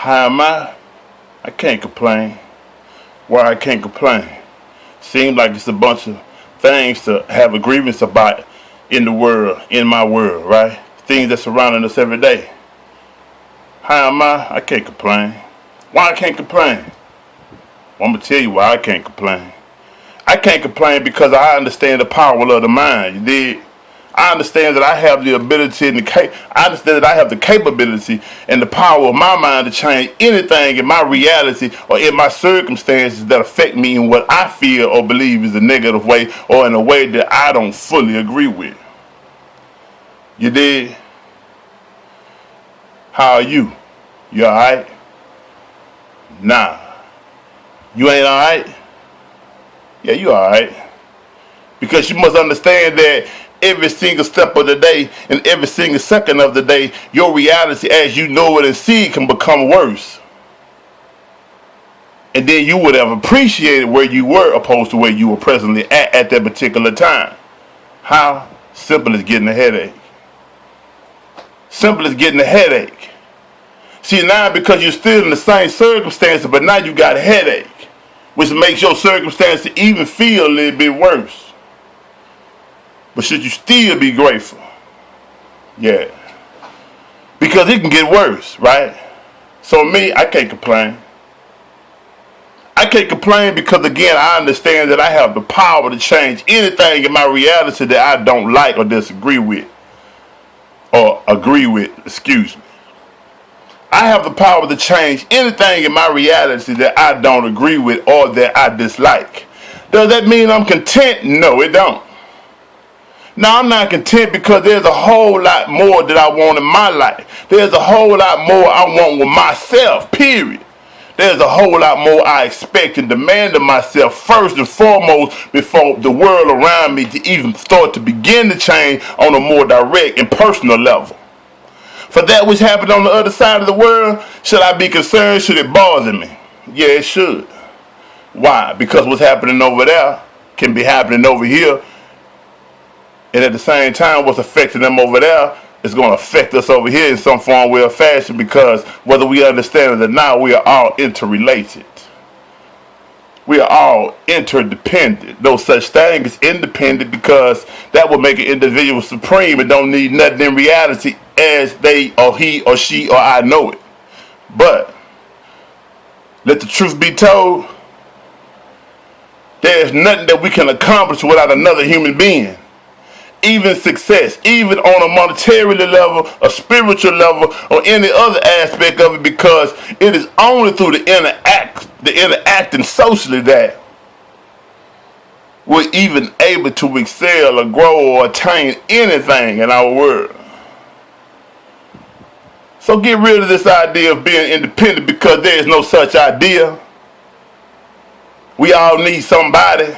How am I? I can't complain. Why I can't complain? Seems like it's a bunch of things to have a grievance about in the world, in my world, right? Things that surrounding us every day. How am I? I can't complain. Why I can't complain? Well, I'm gonna tell you why I can't complain. I can't complain because I understand the power of the mind. You dig? I understand that I have the ability and I understand that I have the capability and the power of my mind to change anything in my reality or in my circumstances that affect me in what I feel or believe is a negative way or in a way that I don't fully agree with. You dig? How are you? You alright? Nah. You ain't alright? Yeah, you alright. Because you must understand that every single step of the day and every single second of the day, your reality as you know it and see it can become worse. And then you would have appreciated where you were opposed to where you were presently at that particular time. How? Simple as getting a headache. Simple as getting a headache. See, now because you're still in the same circumstances, but now you got a headache, which makes your circumstances even feel a little bit worse. But should you still be grateful? Yeah. Because it can get worse, right? So me, I can't complain. I can't complain because, again, I understand that I have the power to change anything in my reality that I don't like or disagree with. Or agree with, excuse me. I have the power to change anything in my reality that I don't agree with or that I dislike. Does that mean I'm content? No, it don't. Now, I'm not content because there's a whole lot more that I want in my life. There's a whole lot more I want with myself, period. There's a whole lot more I expect and demand of myself first and foremost before the world around me to even start to begin to change on a more direct and personal level. For that which happened on the other side of the world, should I be concerned? Should it bother me? Yeah, it should. Why? Because what's happening over there can be happening over here. And at the same time, what's affecting them over there is going to affect us over here in some form, way, or fashion, because whether we understand it or not, we are all interrelated. We are all interdependent. No such thing as independent, because that would make an individual supreme and don't need nothing in reality as they or he or she or I know it. But let the truth be told, there is nothing that we can accomplish without another human being. Even success, even on a monetary level, a spiritual level, or any other aspect of it, because it is only through the interacting socially that we're even able to excel or grow or attain anything in our world. So get rid of this idea of being independent, because there is no such idea. We all need somebody.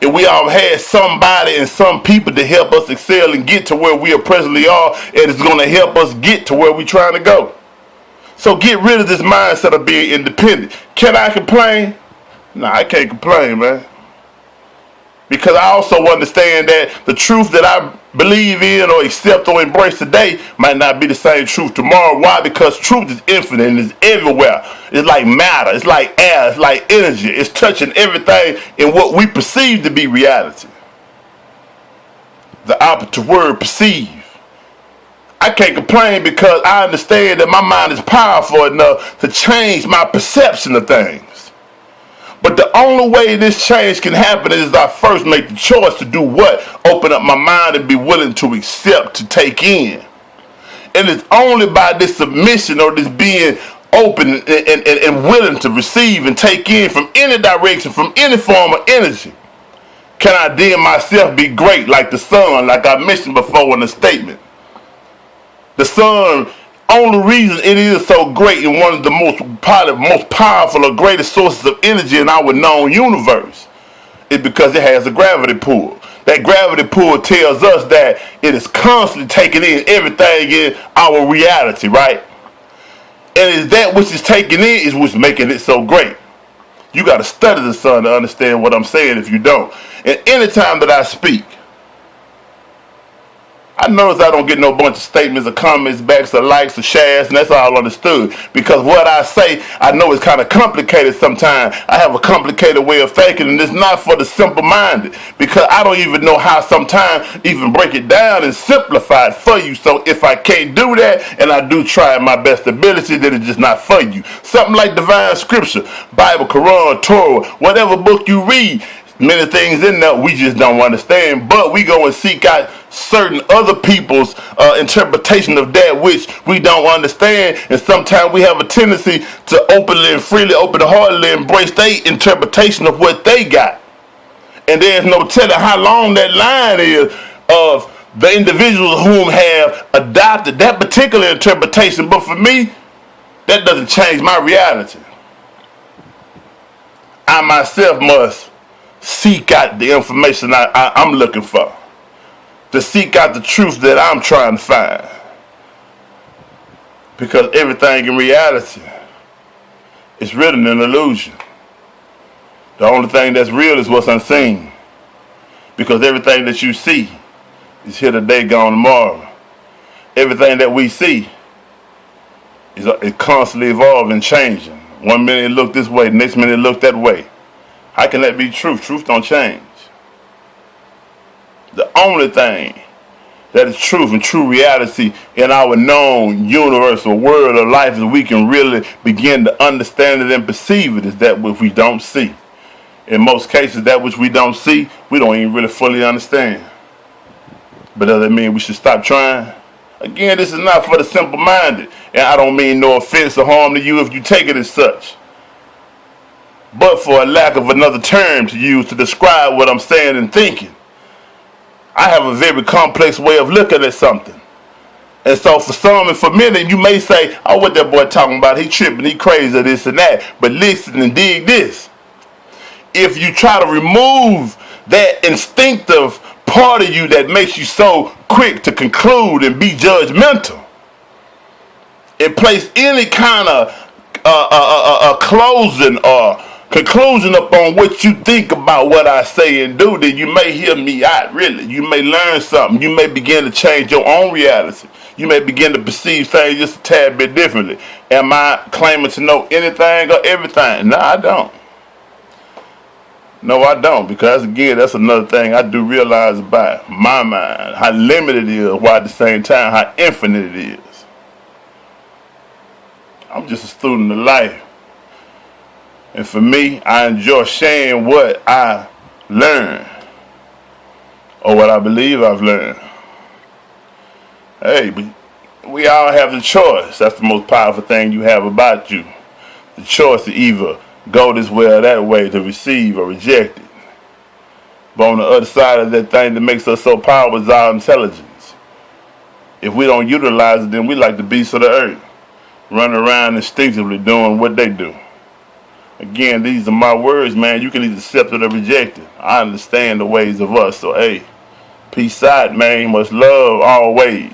And we all had somebody and some people to help us excel and get to where we presently are, and it's going to help us get to where we're trying to go. So get rid of this mindset of being independent. Can I complain? No, I can't complain, man. Because I also understand that the truth that I believe in or accept or embrace today might not be the same truth tomorrow. Why? Because truth is infinite and it's everywhere. It's like matter, it's like air, it's like energy. It's touching everything in what we perceive to be reality. The opposite word, perceive. I can't complain because I understand that my mind is powerful enough to change my perception of things. But the only way this change can happen is I first make the choice to do what? Open up my mind and be willing to accept, to take in. And it's only by this submission or this being open and willing to receive and take in from any direction, from any form of energy, can I then myself be great like the sun, like I mentioned before in the statement. The sun, only reason it is so great and one of the most powerful or greatest sources of energy in our known universe is because it has a gravity pull. That gravity pull tells us that it is constantly taking in everything in our reality, right? And it's that which is taking in is what's making it so great. You got to study the sun to understand what I'm saying if you don't. And anytime that I speak, I notice I don't get no bunch of statements or comments backs or likes or shares, and that's all understood. Because what I say, I know it's kind of complicated sometimes. I have a complicated way of thinking, and it's not for the simple-minded. Because I don't even know how sometimes even break it down and simplify it for you. So if I can't do that, and I do try my best ability, then it's just not for you. Something like divine scripture, Bible, Quran, Torah, whatever book you read, many things in there we just don't understand, but we go and seek out certain other people's interpretation of that which we don't understand, and sometimes we have a tendency to openly and freely, open-heartedly embrace their interpretation of what they got. And there's no telling how long that line is of the individuals whom have adopted that particular interpretation, but for me, that doesn't change my reality. I myself must seek out the information I'm looking for, to seek out the truth that I'm trying to find, because everything in reality is written in illusion. The only thing that's real is what's unseen, because everything that you see is here today, gone tomorrow. Everything that we see is constantly evolving, changing. 1 minute it look this way, the next minute it look that way. How can that be truth? Truth don't change. The only thing that is truth and true reality in our known universal world of life is we can really begin to understand it and perceive it is that which we don't see. In most cases, that which we don't see, we don't even really fully understand. But does that mean we should stop trying? Again, this is not for the simple-minded. And I don't mean no offense or harm to you if you take it as such. But for a lack of another term to use to describe what I'm saying and thinking, I have a very complex way of looking at something. And so for some and for many, you may say, oh, what that boy talking about? He tripping, he crazy, this and that. But listen and dig this. If you try to remove that instinctive part of you that makes you so quick to conclude and be judgmental, and place any kind of closing or conclusion upon what you think about what I say and do, then you may hear me out, really. You may learn something. You may begin to change your own reality. You may begin to perceive things just a tad bit differently. Am I claiming to know anything or everything? No, I don't. No, I don't, because again, that's another thing I do realize about my mind, how limited it is, while at the same time, how infinite it is. I'm just a student of life. And for me, I enjoy sharing what I learn, or what I believe I've learned. Hey, but we all have the choice. That's the most powerful thing you have about you. The choice to either go this way or that way, to receive or reject it. But on the other side of that thing that makes us so powerful is our intelligence. If we don't utilize it, then we like the beasts of the earth, running around instinctively doing what they do. Again, these are my words, man. You can either accept it or reject it. I understand the ways of us. So, hey, peace out, man. Much love always.